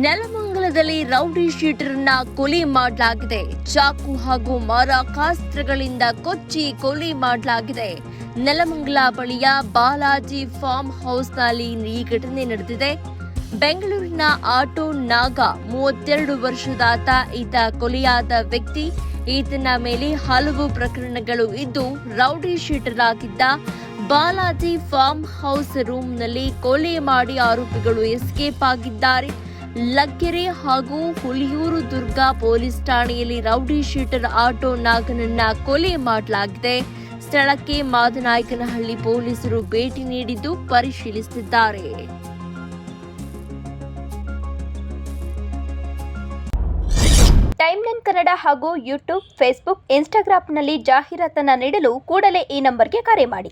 ನೆಲಮಂಗಲದಲ್ಲಿ rowdy ಶೀಟರ್ನ ಕೊಲೆ ಮಾಡಲಾಗಿದೆ. ಚಾಕು ಹಾಗೂ ಮಾರಕಾಸ್ತ್ರಗಳಿಂದ ಕೊಚ್ಚಿ ಕೊಲೆ ಮಾಡಲಾಗಿದೆ. ನೆಲಮಂಗಲ ಬಳಿಯ ಬಾಲಾಜಿ ಫಾರ್ಮ್ ಹೌಸ್ನಲ್ಲಿ ಈ ಘಟನೆ ನಡೆದಿದೆ. ಬೆಂಗಳೂರಿನ ಆಟೋ ನಾಗ 32 ವರ್ಷದಾತ ಈತ ಕೊಲೆಯಾದ ವ್ಯಕ್ತಿ. ಈತನ ಮೇಲೆ ಹಲವು ಪ್ರಕರಣಗಳು ಇದ್ದು ರೌಡಿ ಶೀಟರ್ ಆಗಿದ್ದ. ಬಾಲಾಜಿ ಫಾರ್ಮ್ ಹೌಸ್ ರೂಮ್ನಲ್ಲಿ ಕೊಲೆ ಮಾಡಿ ಆರೋಪಿಗಳು ಎಸ್ಕೇಪ್ ಆಗಿದ್ದಾರೆ. ಲಗ್ಗೆರೆ ಹಾಗೂ ಹುಲಿಯೂರು ದುರ್ಗ ಪೊಲೀಸ್ ಠಾಣೆಯಲ್ಲಿ ರೌಡಿ ಶೀಟರ್ ಆಟೋ ನಾಗನನ್ನ ಕೊಲೆ ಮಾಡಲಾಗಿದೆ. ಸ್ಥಳಕ್ಕೆ ಮಾದನಾಯಕನಹಳ್ಳಿ ಪೊಲೀಸರು ಭೇಟಿ ನೀಡಿದ್ದು ಪರಿಶೀಲಿಸುತ್ತಿದ್ದಾರೆ. ಟೈಮ್ಲೈನ್ ಕನ್ನಡ ಹಾಗೂ ಯೂಟ್ಯೂಬ್, ಫೇಸ್ಬುಕ್, ಇನ್ಸ್ಟಾಗ್ರಾಂನಲ್ಲಿ ಜಾಹೀರಾತನ್ನ ನೀಡಲು ಕೂಡಲೇ ಈ ನಂಬರ್ಗೆ ಕರೆ ಮಾಡಿ.